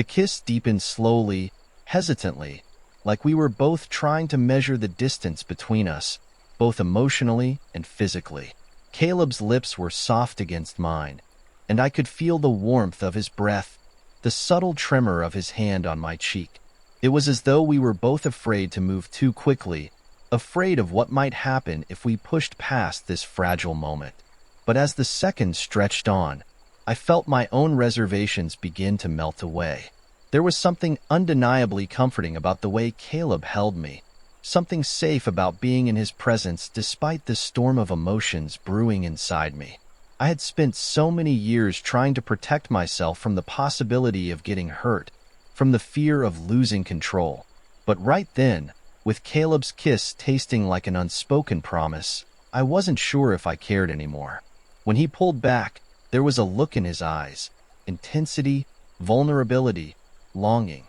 The kiss deepened slowly, hesitantly, like we were both trying to measure the distance between us, both emotionally and physically. Caleb's lips were soft against mine, and I could feel the warmth of his breath, the subtle tremor of his hand on my cheek. It was as though we were both afraid to move too quickly, afraid of what might happen if we pushed past this fragile moment. But as the seconds stretched on, I felt my own reservations begin to melt away. There was something undeniably comforting about the way Caleb held me, something safe about being in his presence despite the storm of emotions brewing inside me. I had spent so many years trying to protect myself from the possibility of getting hurt, from the fear of losing control. But right then, with Caleb's kiss tasting like an unspoken promise, I wasn't sure if I cared anymore. When he pulled back, there was a look in his eyes, intensity, vulnerability, longing,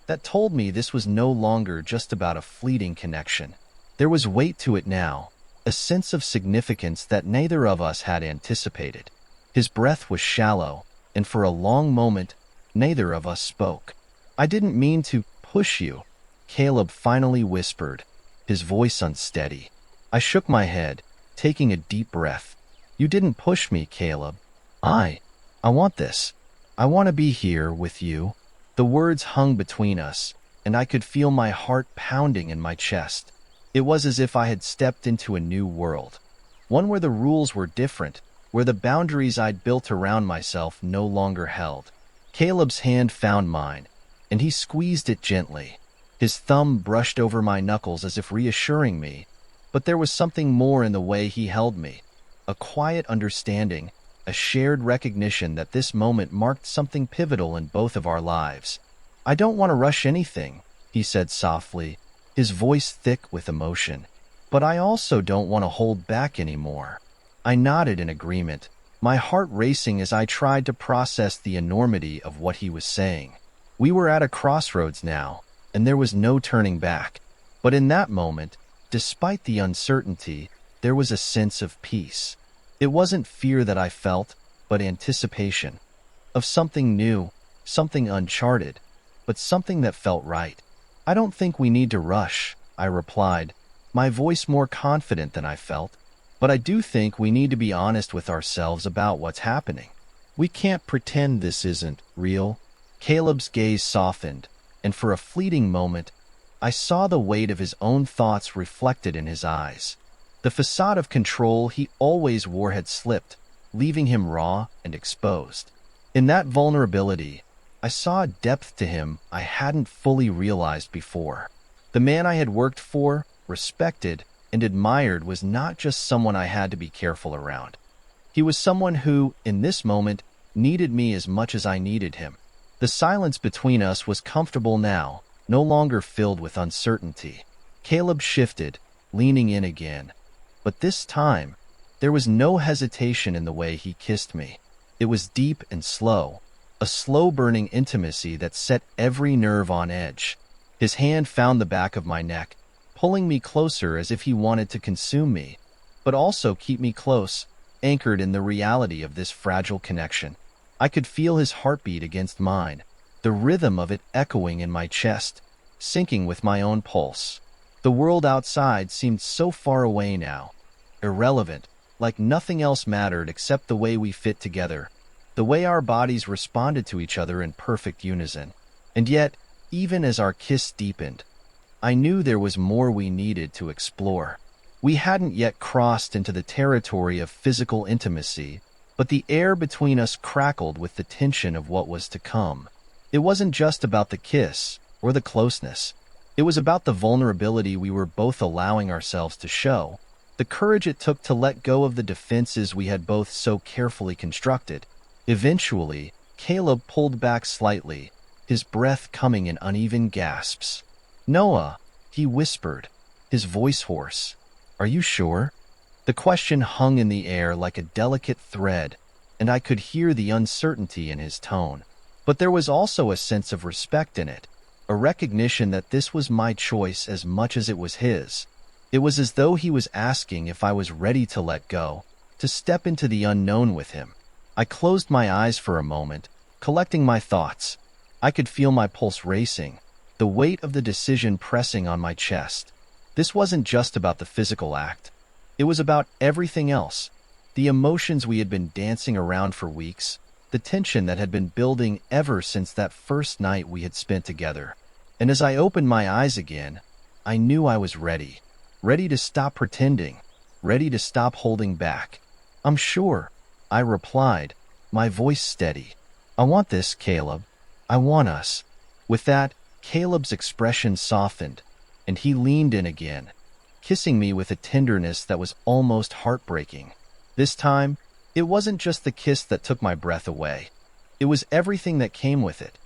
that told me this was no longer just about a fleeting connection. There was weight to it now, a sense of significance that neither of us had anticipated. His breath was shallow, and for a long moment, neither of us spoke. "I didn't mean to push you," Caleb finally whispered, his voice unsteady. I shook my head, taking a deep breath. "You didn't push me, Caleb. I want this. I want to be here with you." The words hung between us, and I could feel my heart pounding in my chest. It was as if I had stepped into a new world, one where the rules were different, where the boundaries I'd built around myself no longer held. Caleb's hand found mine, and he squeezed it gently. His thumb brushed over my knuckles as if reassuring me, but there was something more in the way he held me, a quiet understanding, a shared recognition that this moment marked something pivotal in both of our lives. "I don't want to rush anything," he said softly, his voice thick with emotion. "But I also don't want to hold back anymore." I nodded in agreement, my heart racing as I tried to process the enormity of what he was saying. We were at a crossroads now, and there was no turning back. But in that moment, despite the uncertainty, there was a sense of peace. It wasn't fear that I felt, but anticipation. Of something new, something uncharted, but something that felt right. "I don't think we need to rush," I replied, my voice more confident than I felt. "But I do think we need to be honest with ourselves about what's happening. We can't pretend this isn't real." Caleb's gaze softened, and for a fleeting moment, I saw the weight of his own thoughts reflected in his eyes. The facade of control he always wore had slipped, leaving him raw and exposed. In that vulnerability, I saw a depth to him I hadn't fully realized before. The man I had worked for, respected, and admired was not just someone I had to be careful around. He was someone who, in this moment, needed me as much as I needed him. The silence between us was comfortable now, no longer filled with uncertainty. Caleb shifted, leaning in again. But this time, there was no hesitation in the way he kissed me. It was deep and slow, a slow-burning intimacy that set every nerve on edge. His hand found the back of my neck, pulling me closer as if he wanted to consume me, but also keep me close, anchored in the reality of this fragile connection. I could feel his heartbeat against mine, the rhythm of it echoing in my chest, syncing with my own pulse. The world outside seemed so far away now, irrelevant, like nothing else mattered except the way we fit together, the way our bodies responded to each other in perfect unison. And yet, even as our kiss deepened, I knew there was more we needed to explore. We hadn't yet crossed into the territory of physical intimacy, but the air between us crackled with the tension of what was to come. It wasn't just about the kiss or the closeness. It was about the vulnerability we were both allowing ourselves to show, the courage it took to let go of the defenses we had both so carefully constructed. Eventually, Caleb pulled back slightly, his breath coming in uneven gasps. "Noah," he whispered, his voice hoarse. "Are you sure?" The question hung in the air like a delicate thread, and I could hear the uncertainty in his tone. But there was also a sense of respect in it, a recognition that this was my choice as much as it was his. It was as though he was asking if I was ready to let go, to step into the unknown with him. I closed my eyes for a moment, collecting my thoughts. I could feel my pulse racing, the weight of the decision pressing on my chest. This wasn't just about the physical act. It was about everything else. The emotions we had been dancing around for weeks, the tension that had been building ever since that first night we had spent together. And as I opened my eyes again, I knew I was ready. Ready to stop pretending. Ready to stop holding back. "I'm sure," I replied, my voice steady. "I want this, Caleb. I want us." With that, Caleb's expression softened, and he leaned in again, kissing me with a tenderness that was almost heartbreaking. This time, it wasn't just the kiss that took my breath away. It was everything that came with it.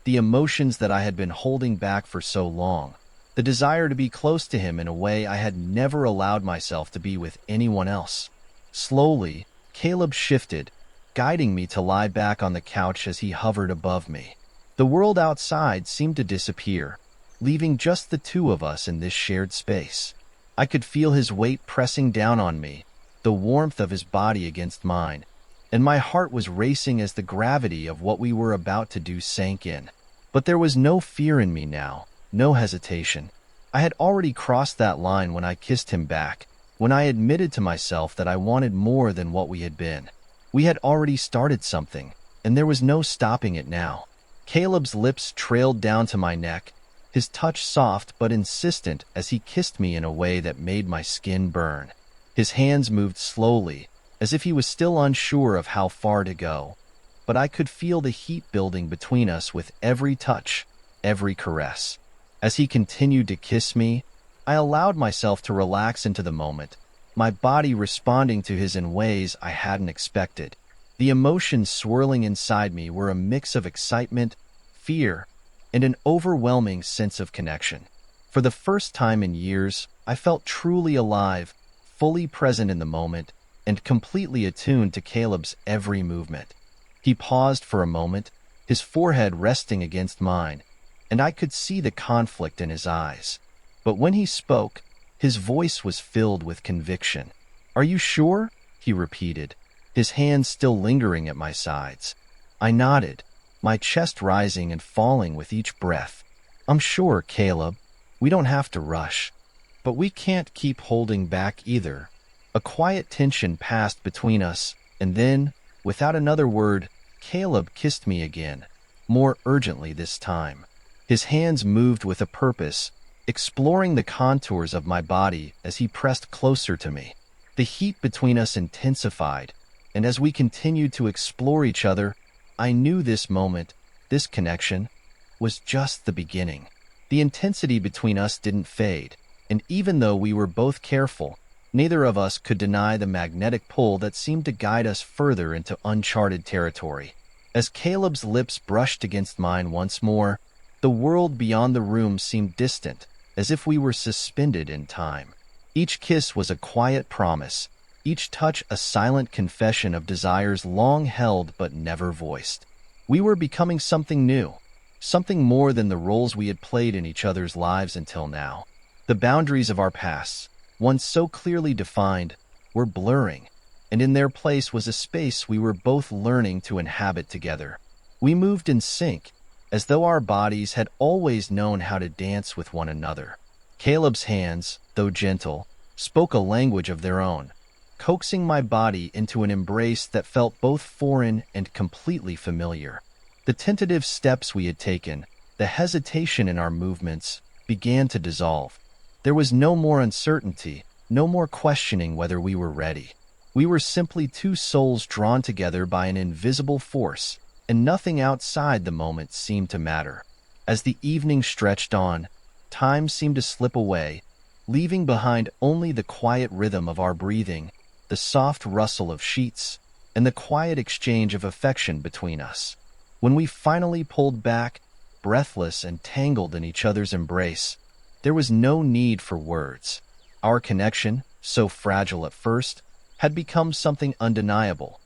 The emotions that I had been holding back for so long. The desire to be close to him in a way I had never allowed myself to be with anyone else. Slowly, Caleb shifted, guiding me to lie back on the couch as he hovered above me. The world outside seemed to disappear, leaving just the two of us in this shared space. I could feel his weight pressing down on me, the warmth of his body against mine, and my heart was racing as the gravity of what we were about to do sank in. But there was no fear in me now, no hesitation. I had already crossed that line when I kissed him back, when I admitted to myself that I wanted more than what we had been. We had already started something, and there was no stopping it now. Caleb's lips trailed down to my neck, his touch soft but insistent as he kissed me in a way that made my skin burn. His hands moved slowly, as if he was still unsure of how far to go, but I could feel the heat building between us with every touch, every caress. As he continued to kiss me, I allowed myself to relax into the moment, my body responding to his in ways I hadn't expected. The emotions swirling inside me were a mix of excitement, fear, and an overwhelming sense of connection. For the first time in years, I felt truly alive, fully present in the moment, and completely attuned to Caleb's every movement. He paused for a moment, his forehead resting against mine, and I could see the conflict in his eyes. But when he spoke, his voice was filled with conviction. "Are you sure?" he repeated, his hands still lingering at my sides. I nodded, my chest rising and falling with each breath. "I'm sure, Caleb. We don't have to rush. But we can't keep holding back either." A quiet tension passed between us, and then, without another word, Caleb kissed me again, more urgently this time. His hands moved with a purpose, exploring the contours of my body as he pressed closer to me. The heat between us intensified, and as we continued to explore each other, I knew this moment, this connection, was just the beginning. The intensity between us didn't fade, and even though we were both careful, neither of us could deny the magnetic pull that seemed to guide us further into uncharted territory. As Caleb's lips brushed against mine once more, the world beyond the room seemed distant, as if we were suspended in time. Each kiss was a quiet promise, each touch a silent confession of desires long held but never voiced. We were becoming something new, something more than the roles we had played in each other's lives until now. The boundaries of our pasts, once so clearly defined, were blurring, and in their place was a space we were both learning to inhabit together. We moved in sync, as though our bodies had always known how to dance with one another. Caleb's hands, though gentle, spoke a language of their own, coaxing my body into an embrace that felt both foreign and completely familiar. The tentative steps we had taken, the hesitation in our movements, began to dissolve. There was no more uncertainty, no more questioning whether we were ready. We were simply two souls drawn together by an invisible force, and nothing outside the moment seemed to matter. As the evening stretched on, time seemed to slip away, leaving behind only the quiet rhythm of our breathing, the soft rustle of sheets, and the quiet exchange of affection between us. When we finally pulled back, breathless and tangled in each other's embrace, there was no need for words. Our connection, so fragile at first, had become something undeniable,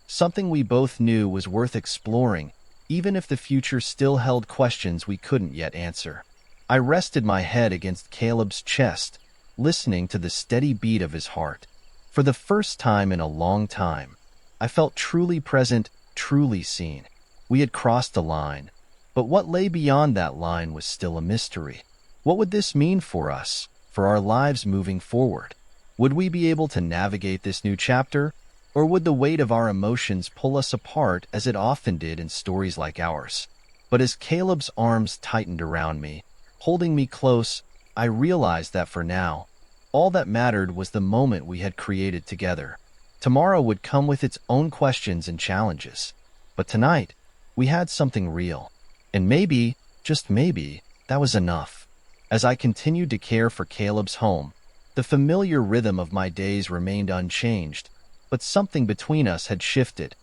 something we both knew was worth exploring, even if the future still held questions we couldn't yet answer. I rested my head against Caleb's chest, listening to the steady beat of his heart. For the first time in a long time, I felt truly present, truly seen. We had crossed a line, But what lay beyond that line was still a mystery. What would this mean for us, for our lives moving forward? Would we be able to navigate this new chapter, or would the weight of our emotions pull us apart as it often did in stories like ours? But as Caleb's arms tightened around me, holding me close, I realized that for now, all that mattered was the moment we had created together. Tomorrow would come with its own questions and challenges. But tonight, we had something real. And maybe, just maybe, that was enough. As I continued to care for Caleb's home, the familiar rhythm of my days remained unchanged, but something between us had shifted,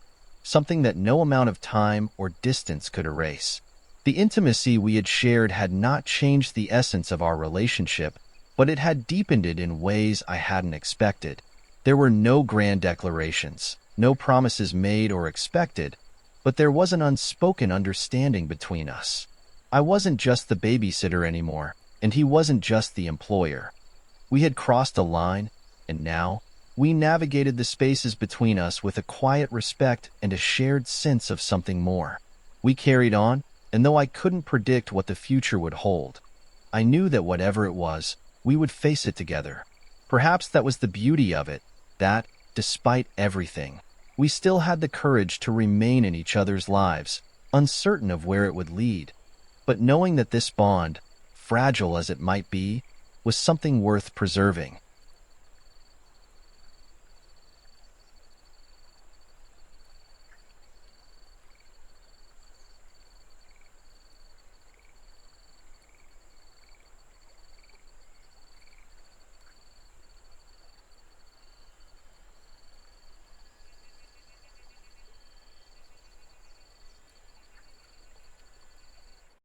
something that no amount of time or distance could erase. The intimacy we had shared had not changed the essence of our relationship, but it had deepened it in ways I hadn't expected. There were no grand declarations, no promises made or expected, but there was an unspoken understanding between us. I wasn't just the babysitter anymore, and he wasn't just the employer. We had crossed a line, and now we navigated the spaces between us with a quiet respect and a shared sense of something more. We carried on, and though I couldn't predict what the future would hold, I knew that whatever it was, we would face it together. Perhaps that was the beauty of it, that, despite everything, we still had the courage to remain in each other's lives, uncertain of where it would lead, but knowing that this bond, fragile as it might be, was something worth preserving.